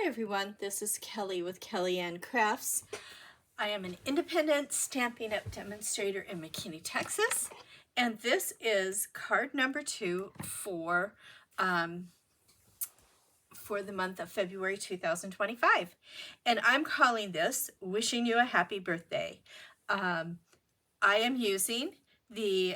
Hi everyone, this is Kelly with Kellyanne Crafts. I am an independent Stampin' Up! Demonstrator in McKinney, Texas, and this is card number 2 for the month of February 2025. And I'm calling this Wishing You a Happy Birthday. I am using the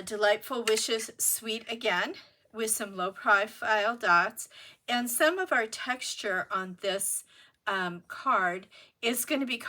Delightful Wishes Suite again with some low profile dots, and some of our texture on this card is going to be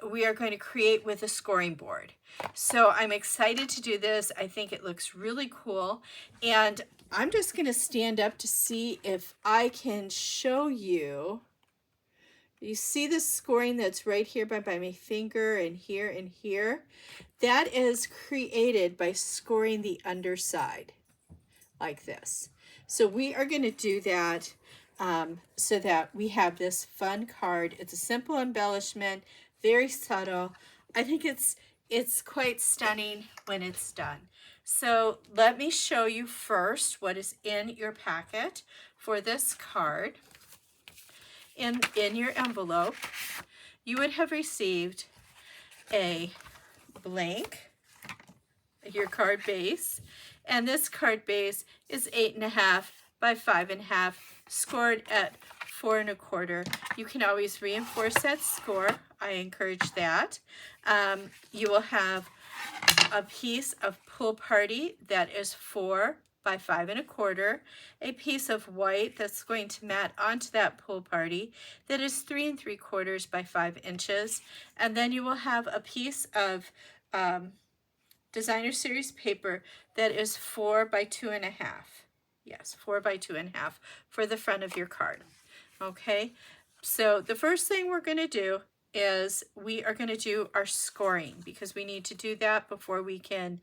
we are going to create with a scoring board. So I'm excited to do this. I think it looks really cool, and I'm just going to stand up to see if I can show you. You see the scoring that's right here by my finger and here and here? That is created by scoring the underside like this. So we are going to do that so that we have this fun card. It's a simple embellishment, very subtle. I think it's quite stunning when it's done. So let me show you first what is in your packet for this card. In your envelope, you would have received a blank, your card base, and this card base is 8.5 by 5.5, scored at 4 1/4. You can always reinforce that score. I encourage that. You will have a piece of Pool Party that is 4 by 5 1/4, a piece of white that's going to mat onto that Pool Party that is 3 3/4 by 5 inches, and then you will have a piece of Designer Series paper that is 4 by 2.5. Yes, 4 by 2.5 for the front of your card. Okay, so the first thing we're going to do is we are going to do our scoring, because we need to do that before we can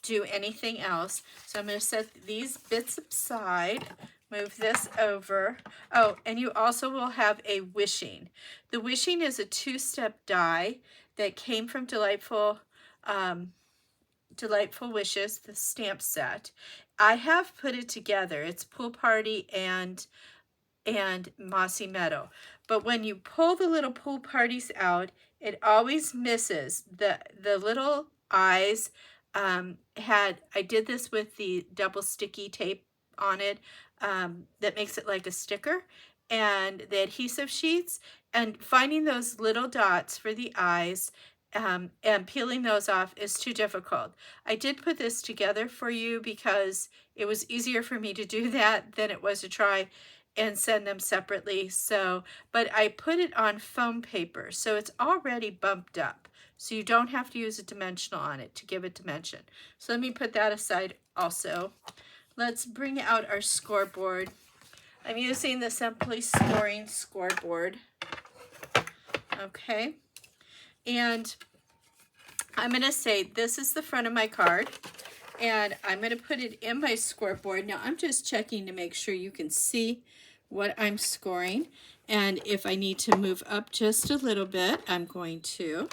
do anything else. So I'm going to set these bits aside, move this over. Oh, and you also will have a wishing. The wishing is a 2-step die that came from Delightful Wishes, the stamp set. I have put it together. It's Pool Party and Mossy Meadow. But when you pull the little pool parties out, it always misses the little eyes. I did this with the double sticky tape on it that makes it like a sticker, and the adhesive sheets, and finding those little dots for the eyes and peeling those off is too difficult. I did put this together for you because it was easier for me to do that than it was to try and send them separately. So, but I put it on foam paper, so it's already bumped up. So you don't have to use a dimensional on it to give it dimension. So let me put that aside also. Let's bring out our scoreboard. I'm using the Simply Scoring Scoreboard. Okay. And I'm going to say this is the front of my card, and I'm going to put it in my scoreboard. Now I'm just checking to make sure you can see what I'm scoring, and if I need to move up just a little bit, I'm going to.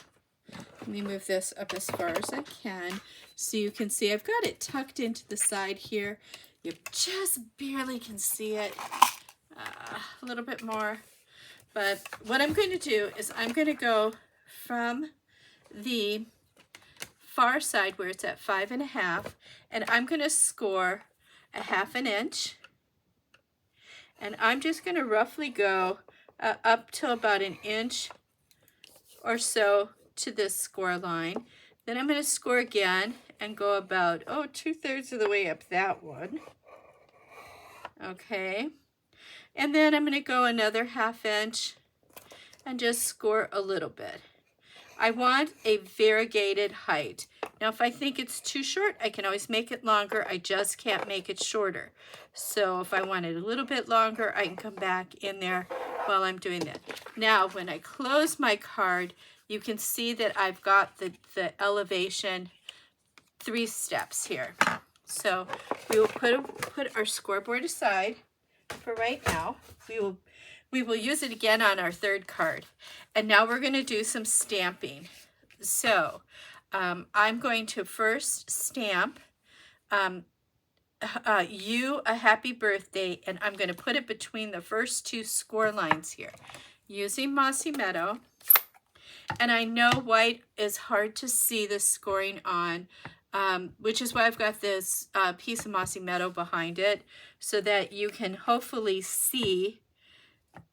Let me move this up as far as I can so you can see. I've got it tucked into the side here. You just barely can see it. A little bit more. But what I'm going to do is I'm going to go from the far side where it's at 5.5, and I'm going to score a 1/2 inch. And I'm just going to roughly go up to about 1 inch or so to this score line. Then I'm going to score again and go about 2/3 of the way up that one. Okay. And then I'm going to go another 1/2 inch and just score a little bit. I want a variegated height. Now, if I think it's too short, I can always make it longer. I just can't make it shorter. So if I want it a little bit longer, I can come back in there while I'm doing that. Now, when I close my card, you can see that I've got the elevation 3 steps here. So we will put our scoreboard aside for right now. We will use it again on our 3rd card. And now we're going to do some stamping. So I'm going to first stamp you a happy birthday, and I'm going to put it between the first two score lines here using Mossy Meadow. And I know white is hard to see the scoring on, which is why I've got this piece of Mossy Meadow behind it, so that you can hopefully see,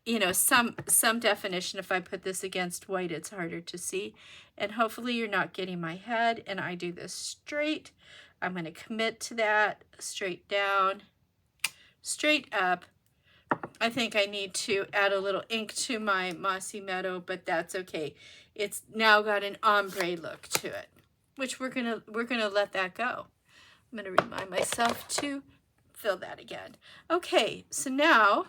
you know, some definition. If I put this against white, it's harder to see. And hopefully you're not getting my head, and I do this straight. I'm going to commit to that, straight down, straight up. I think I need to add a little ink to my Mossy Meadow, but that's okay. It's now got an ombre look to it, which we're gonna let that go. I'm gonna remind myself to fill that again. Okay, so now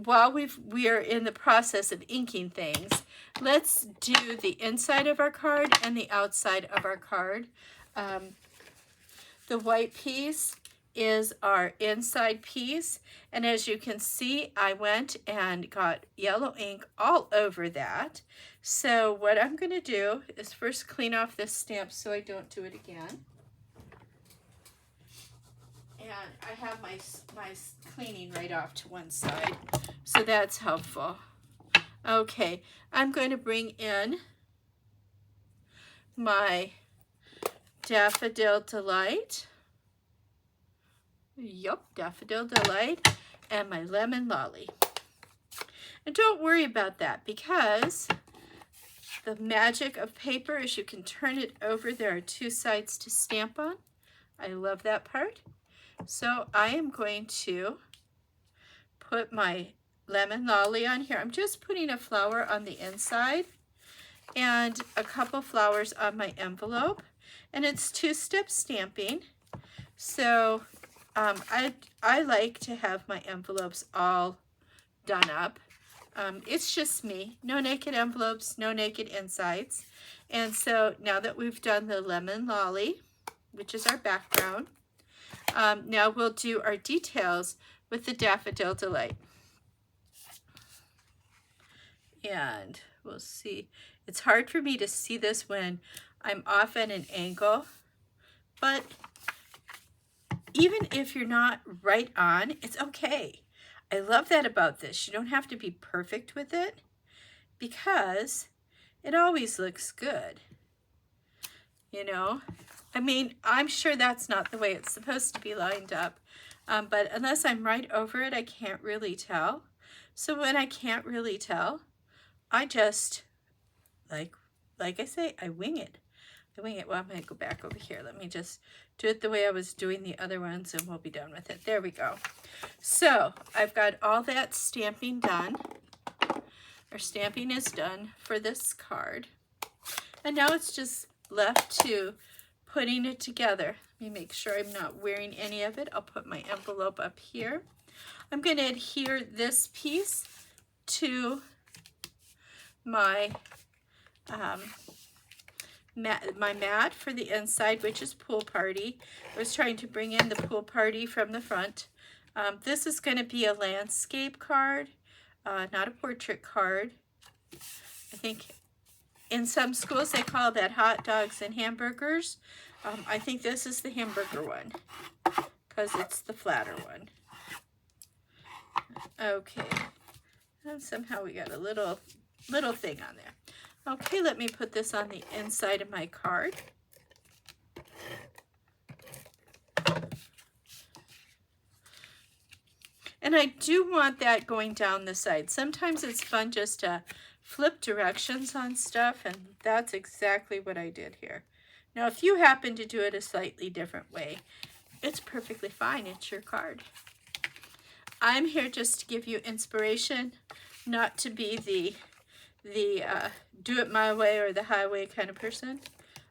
while we are in the process of inking things, let's do the inside of our card and the outside of our card. The white piece is our inside piece, and as you can see, I went and got yellow ink all over that. So what I'm going to do is first clean off this stamp so I don't do it again. And I have my cleaning right off to one side, so that's helpful. Okay, I'm going to bring in my Daffodil Delight. Yup, Daffodil Delight, and my Lemon Lolly. And don't worry about that, because the magic of paper is you can turn it over. There are two sides to stamp on. I love that part. So I am going to put my Lemon Lolly on here. I'm just putting a flower on the inside and a couple flowers on my envelope. And it's two-step stamping. So I like to have my envelopes all done up. It's just me. No naked envelopes, no naked insides. And so now that we've done the Lemon Lolly, which is our background, now we'll do our details with the Daffodil Delight. And we'll see. It's hard for me to see this when I'm off at an angle, but even if you're not right on, it's okay. I love that about this. You don't have to be perfect with it, because it always looks good. You know, I mean, I'm sure that's not the way it's supposed to be lined up, but unless I'm right over it, I can't really tell. So when I can't really tell, I just, like I say, I wing it. Well, I'm going to go back over here. Let me just do it the way I was doing the other ones, and we'll be done with it. There we go. So I've got all that stamping done. Our stamping is done for this card. And now it's just left to putting it together. Let me make sure I'm not wearing any of it. I'll put my envelope up here. I'm going to adhere this piece to my my mat for the inside, which is Pool Party. I was trying to bring in the Pool Party from the front. This is going to be a landscape card, not a portrait card. I think in some schools they call that hot dogs and hamburgers. I think this is the hamburger one, because it's the flatter one. Okay, and somehow we got a little thing on there. Okay, let me put this on the inside of my card. And I do want that going down the side. Sometimes it's fun just to flip directions on stuff, and that's exactly what I did here. Now, if you happen to do it a slightly different way, it's perfectly fine. It's your card. I'm here just to give you inspiration, not to be the do it my way or the highway kind of person.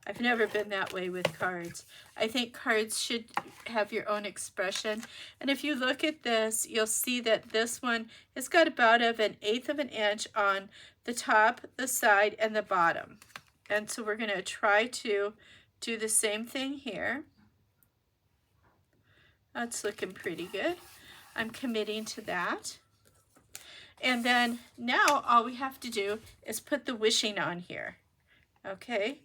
I've never been that way with cards. I think cards should have your own expression. And if you look at this, you'll see that this one has got about 1/8 of an inch on the top, the side, and the bottom. And so we're going to try to do the same thing here. That's looking pretty good. I'm committing to that. And then now all we have to do is put the wishing on here. Okay,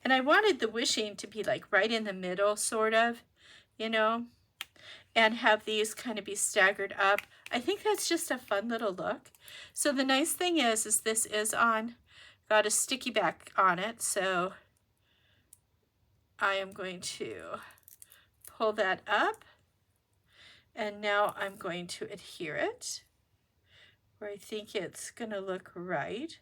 and I wanted the wishing to be like right in the middle, sort of, you know. and have these kind of be staggered up. I think that's just a fun little look. So the nice thing is this is on, got a sticky back on it, so I am going to pull that up, and now I'm going to adhere it where I think it's gonna look right.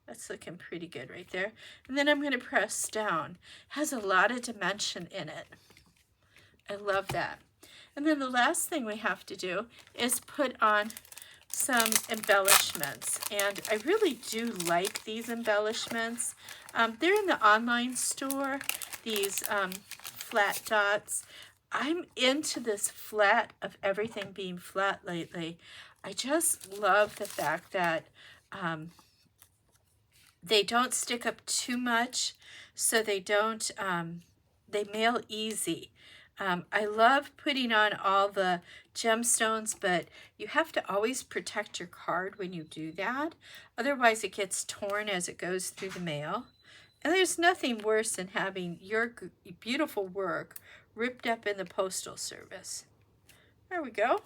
That's looking pretty good right there. And then I'm gonna press down. Has a lot of dimension in it. I love that. And then the last thing we have to do is put on some embellishments. And I really do like these embellishments. They're in the online store, these flat dots. I'm into this flat of everything being flat lately. I just love the fact that they don't stick up too much, so they don't, they mail easy. I love putting on all the gemstones, but you have to always protect your card when you do that. Otherwise it gets torn as it goes through the mail. And there's nothing worse than having your beautiful work ripped up in the postal service. There we go.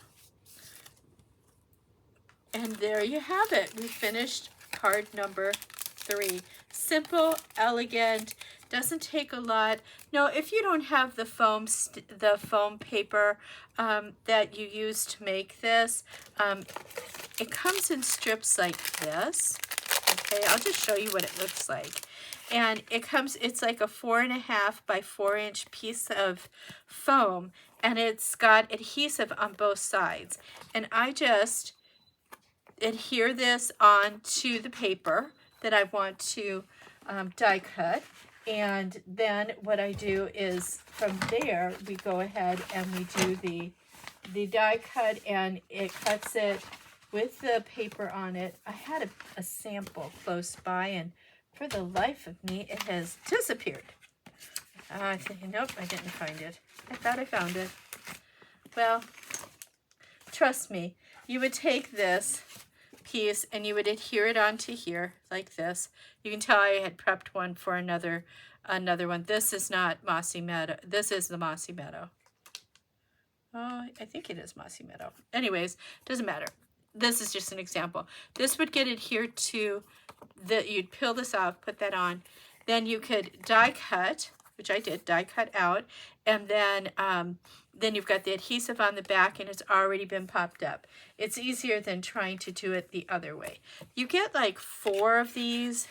And there you have it. We finished card number 3. Simple, elegant, doesn't take a lot. No, if you don't have the foam paper that you use to make this, it comes in strips like this. Okay, I'll just show you what it looks like. And it's like a 4.5 by 4 inch piece of foam, and it's got adhesive on both sides. And I just adhere this onto the paper that I want to die cut, and then what I do is from there we go ahead and we do the die cut, and it cuts it with the paper on it. I had a sample close by, and for the life of me it has disappeared. I think, nope, I didn't find it. I thought I found it. Well, trust me, you would take this piece and you would adhere it onto here like this. You can tell I had prepped one for another one. This is not Mossy Meadow. This is the Mossy Meadow. Oh, I think it is Mossy Meadow. Anyways, doesn't matter. This is just an example. This would get adhered to you'd peel this off, put that on. Then you could die cut, which I did, die cut out, and then you've got the adhesive on the back and it's already been popped up. It's easier than trying to do it the other way. You get like 4 of these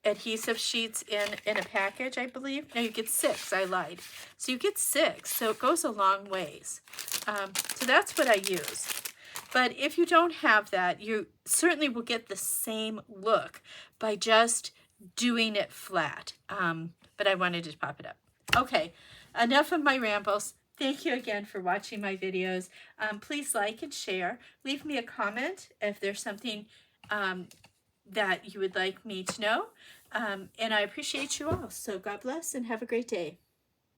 adhesive sheets in a package, I believe. No, you get 6, I lied. So you get 6, so it goes a long ways. So that's what I use. But if you don't have that, you certainly will get the same look by just doing it flat. But I wanted to pop it up. Okay, enough of my rambles. Thank you again for watching my videos. Please like and share. Leave me a comment if there's something that you would like me to know. And I appreciate you all. So God bless and have a great day.